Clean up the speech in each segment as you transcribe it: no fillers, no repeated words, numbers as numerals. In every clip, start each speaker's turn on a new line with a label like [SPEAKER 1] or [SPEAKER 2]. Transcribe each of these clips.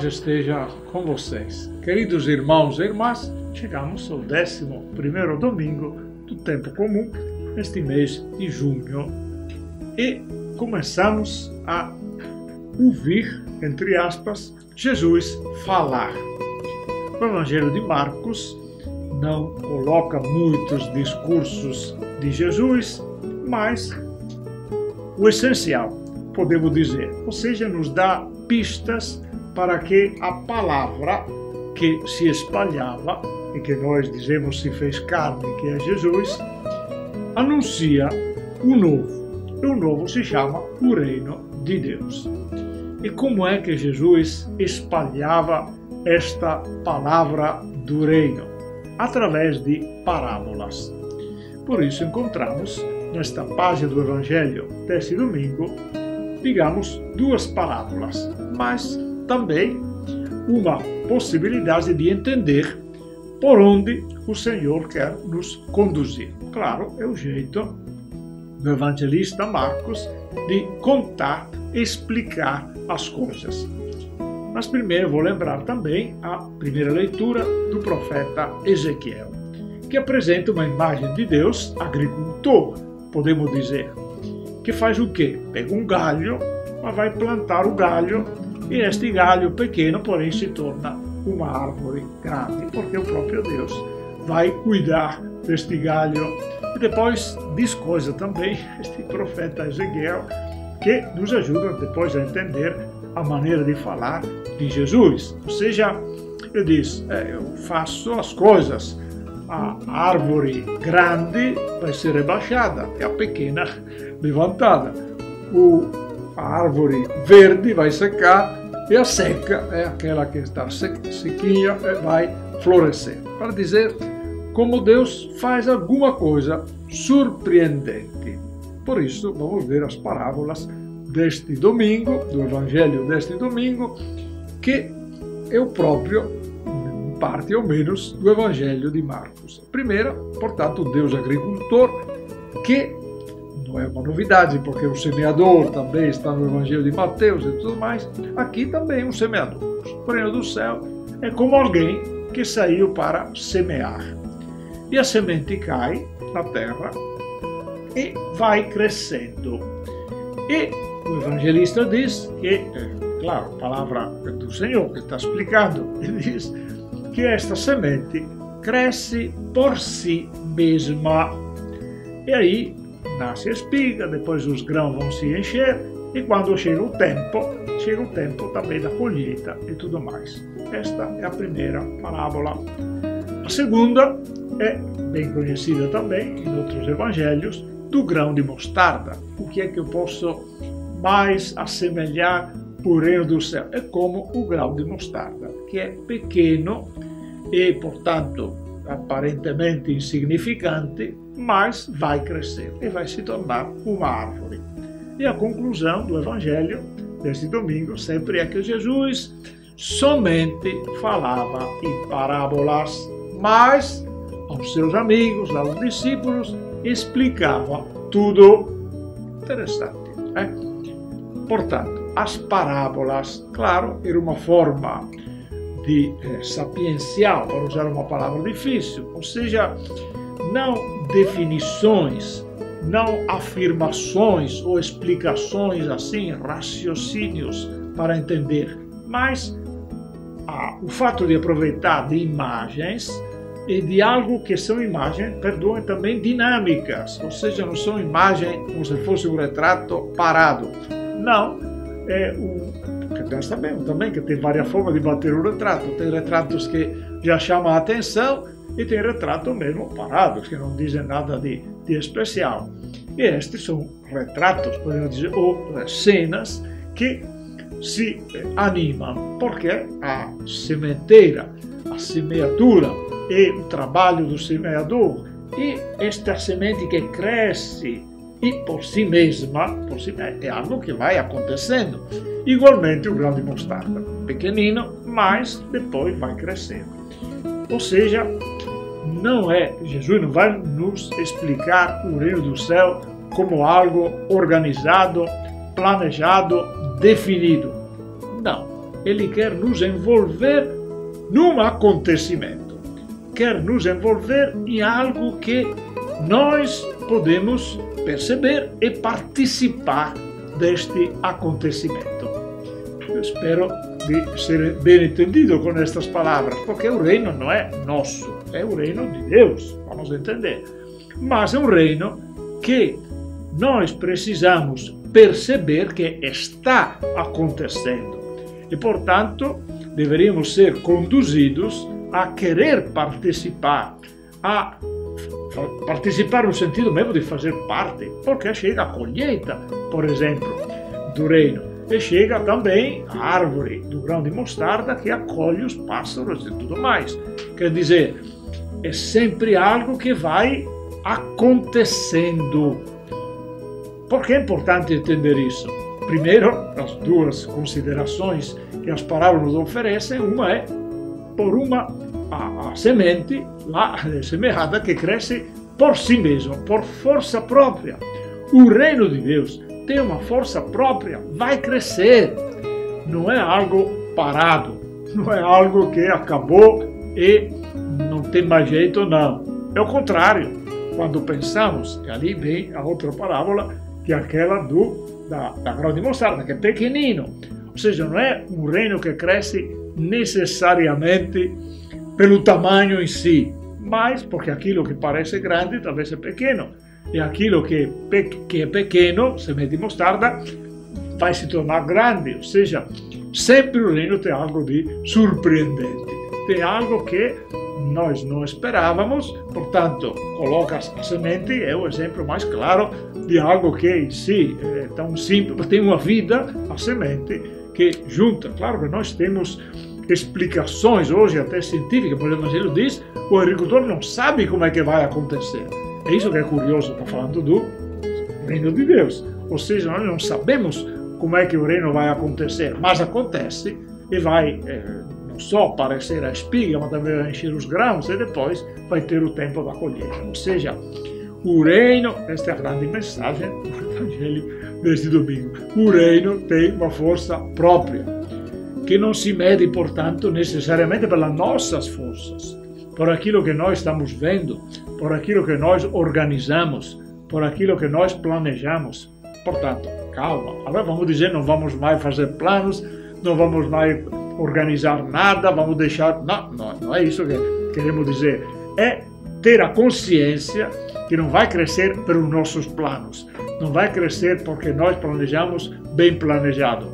[SPEAKER 1] paz esteja com vocês. Queridos irmãos e irmãs, chegamos ao 11º domingo do tempo comum, neste mês de junho, e começamos a ouvir, entre aspas, Jesus falar. O Evangelho de Marcos não coloca muitos discursos de Jesus, mas o essencial, podemos dizer, ou seja, nos dá pistas para que a palavra que se espalhava e que nós dizemos se fez carne, que é Jesus, anuncia o novo. E o novo se chama o reino de Deus. E como é que Jesus espalhava esta palavra do reino? Através de parábolas. Por isso encontramos nesta página do Evangelho deste domingo, digamos, duas parábolas, mas também uma possibilidade de entender por onde o Senhor quer nos conduzir. Claro, é o jeito do evangelista Marcos de contar, explicar as coisas. Mas primeiro vou lembrar também a primeira leitura do profeta Ezequiel, que apresenta uma imagem de Deus agricultor, podemos dizer, que faz o quê? Pega um galho, mas vai plantar o galho, e este galho pequeno, porém, se torna uma árvore grande, porque o próprio Deus vai cuidar deste galho. E depois diz coisa também, este profeta Ezequiel, que nos ajuda depois a entender a maneira de falar de Jesus. Ou seja, ele diz, eu faço as coisas, a árvore grande vai ser rebaixada e a pequena levantada. A árvore verde vai secar e a seca é aquela que está sequinha e vai florescer. Para dizer como Deus faz alguma coisa surpreendente. Por isso, vamos ver as parábolas deste domingo, do Evangelho deste domingo, que é o próprio, em parte ou menos, do Evangelho de Marcos. A primeira, portanto, o Deus agricultor, que não é uma novidade, porque o semeador também está no Evangelho de Mateus e tudo mais. Aqui também um semeador. O reino do céu é como alguém que saiu para semear. E a semente cai na terra e vai crescendo. E o evangelista diz que, claro, a palavra do Senhor que está explicando, ele diz que esta semente cresce por si mesma. E aí nasce a espiga, depois os grãos vão se encher, e quando chega o tempo também da colheita e tudo mais. Esta é a primeira parábola. A segunda é bem conhecida também em outros evangelhos, do grão de mostarda. O que é que eu posso mais assemelhar o reino do céu? É como o grão de mostarda, que é pequeno e, portanto, aparentemente insignificante, mas vai crescer e vai se tornar uma árvore. E a conclusão do Evangelho deste domingo sempre é que Jesus somente falava em parábolas, mas aos seus amigos, aos discípulos, explicava tudo. Interessante, né? Portanto, as parábolas, claro, era uma forma de sapiencial, para usar uma palavra difícil, ou seja, não definições, não afirmações ou explicações assim, raciocínios para entender, mas o fato de aproveitar de imagens e de algo que são imagens, perdoem, também dinâmicas, ou seja, não são imagens como se fosse um retrato parado. Não, que pensa também que tem várias formas de bater o retrato. Tem retratos que já chamam a atenção e tem retratos mesmo parados, que não dizem nada de especial. E estes são retratos, podemos dizer, ou cenas que se animam, porque a sementeira, a semeadura e o trabalho do semeador e esta semente que cresce e por si mesma é algo que vai acontecendo. Igualmente o grão de mostarda, pequenino, mas depois vai crescendo. Ou seja, Jesus não vai nos explicar o reino do céu como algo organizado, planejado, definido. Não. ele quer nos envolver num acontecimento, quer nos envolver em algo que nós podemos perceber e participar deste acontecimento. Eu espero de ser bem entendido com estas palavras, porque o reino não é nosso, é o reino de Deus, vamos entender. Mas é um reino que nós precisamos perceber que está acontecendo. E, portanto, deveríamos ser conduzidos a querer participar, no sentido mesmo de fazer parte, porque chega a colheita, por exemplo, do reino, e chega também a árvore do grão de mostarda que acolhe os pássaros e tudo mais. Quer dizer, é sempre algo que vai acontecendo. Por que é importante entender isso? Primeiro, as duas considerações que as parábolas nos oferecem, uma é por a semente lá semeada que cresce por si mesmo, por força própria. O reino de Deus tem uma força própria, vai crescer. Não é algo parado, não é algo que acabou e não tem mais jeito, não. É o contrário. Quando pensamos, e ali vem a outra parábola, que é aquela da grão de mostarda, que é pequenino. Ou seja, não é um reino que cresce necessariamente pelo tamanho em si, mas porque aquilo que parece grande talvez é pequeno. E aquilo que é pequeno, semente de mostarda, vai se tornar grande. Ou seja, sempre o reino tem algo de surpreendente. Tem algo que nós não esperávamos, portanto, coloca a semente, é o exemplo mais claro de algo que em si é tão simples, tem uma vida, a semente, que junta. Claro que nós temos explicações hoje até científicas, por exemplo, o Evangelho diz, o agricultor não sabe como é que vai acontecer. É isso que é curioso, está falando do reino de Deus. Ou seja, nós não sabemos como é que o reino vai acontecer, mas acontece e vai não só aparecer a espiga, mas também vai encher os grãos e depois vai ter o tempo da colheita. Ou seja, o reino, esta é a grande mensagem do Evangelho deste domingo, o reino tem uma força própria, que não se mede, portanto, necessariamente pelas nossas forças, por aquilo que nós estamos vendo, por aquilo que nós organizamos, por aquilo que nós planejamos. Portanto, calma, agora vamos dizer, não vamos mais fazer planos, não vamos mais organizar nada, vamos deixar... Não é isso que queremos dizer. É ter a consciência que não vai crescer pelos nossos planos, não vai crescer porque nós planejamos bem planejado.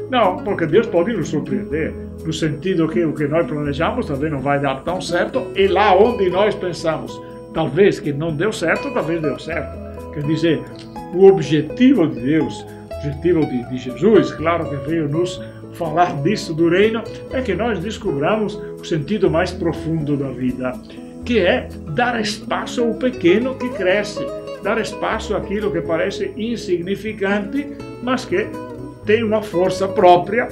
[SPEAKER 1] Não, porque Deus pode nos surpreender, no sentido que o que nós planejamos talvez não vai dar tão certo, e lá onde nós pensamos, talvez que não deu certo, talvez deu certo. Quer dizer, o objetivo de Deus, o objetivo de Jesus, claro que veio nos falar disso do reino, é que nós descobramos o sentido mais profundo da vida, que é dar espaço ao pequeno que cresce, dar espaço àquilo que parece insignificante, mas que tem uma força própria,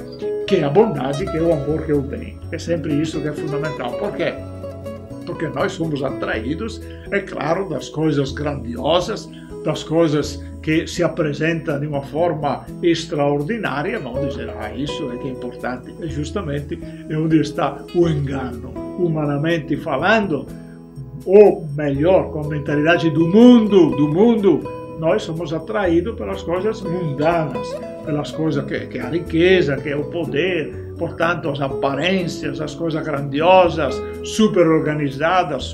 [SPEAKER 1] que é a bondade, que é o amor que eu tenho. É sempre isso que é fundamental. Por quê? Porque nós somos atraídos, é claro, das coisas grandiosas, das coisas que se apresentam de uma forma extraordinária. Vamos dizer, isso é que é importante. É justamente onde está o engano. Humanamente falando, ou melhor, com a mentalidade do mundo, nós somos atraídos pelas coisas mundanas, pelas coisas que é a riqueza, que é o poder, portanto, as aparências, as coisas grandiosas, super organizadas,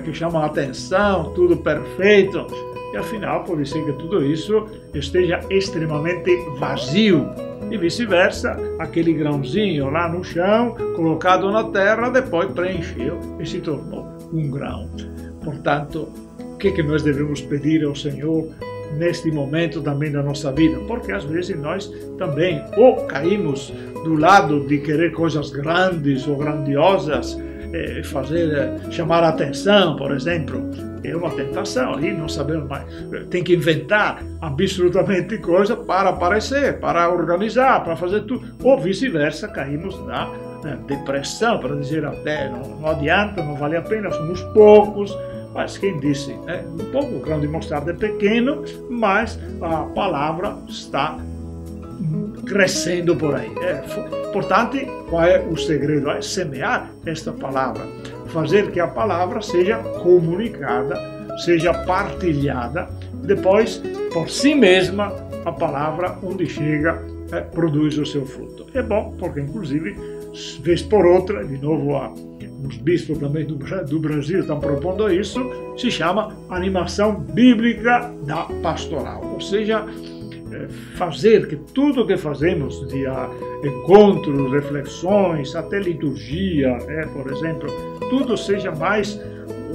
[SPEAKER 1] que chamam a atenção, tudo perfeito. E afinal, pode ser que tudo isso esteja extremamente vazio. E vice-versa, aquele grãozinho lá no chão, colocado na terra, depois preencheu e se tornou um grão. Portanto, o que nós devemos pedir ao Senhor neste momento também da nossa vida? Porque às vezes nós também ou caímos do lado de querer coisas grandes ou grandiosas, chamar a atenção, por exemplo. É uma tentação, aí não sabemos mais. Tem que inventar absolutamente coisa para aparecer, para organizar, para fazer tudo. Ou vice-versa, caímos na depressão, para dizer até não adianta, não vale a pena, somos poucos. Mas quem disse, um pouco, o grão de mostarda é pequeno, mas a palavra está crescendo por aí. Portanto, qual é o segredo? É semear esta palavra, fazer que a palavra seja comunicada, seja partilhada, depois, por si mesma, a palavra, onde chega, produz o seu fruto. É bom, porque inclusive, vez por outra, de novo os bispos também do Brasil estão propondo isso, se chama animação bíblica da pastoral, ou seja, fazer que tudo que fazemos, de encontros, reflexões, até liturgia, por exemplo, tudo seja mais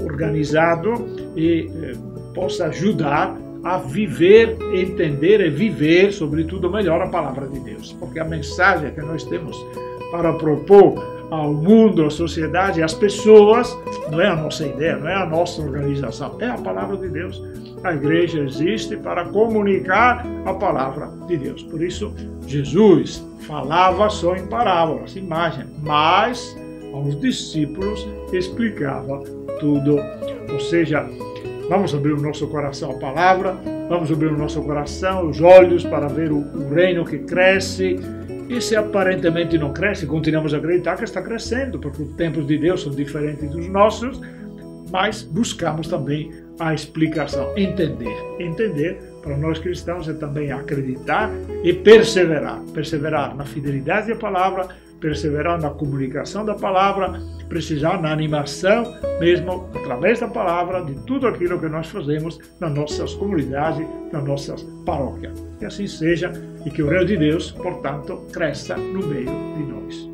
[SPEAKER 1] organizado e possa ajudar a viver, entender e viver, sobretudo, melhor a palavra de Deus. Porque a mensagem que nós temos para propor ao mundo, à sociedade, às pessoas, não é a nossa ideia, não é a nossa organização, é a palavra de Deus. A igreja existe para comunicar a palavra de Deus. Por isso, Jesus falava só em parábolas, imagens, mas aos discípulos explicava tudo. Ou seja, vamos abrir o nosso coração à palavra, vamos abrir o nosso coração, os olhos para ver o reino que cresce. E se aparentemente não cresce, continuamos a acreditar que está crescendo, porque os tempos de Deus são diferentes dos nossos, mas buscamos também a explicação, entender para nós cristãos é também acreditar e perseverar na fidelidade da palavra, perseverar na comunicação da palavra, precisar na animação, mesmo através da palavra, de tudo aquilo que nós fazemos nas nossas comunidades, nas nossas paróquias. Que assim seja e que o reino de Deus, portanto, cresça no meio de nós.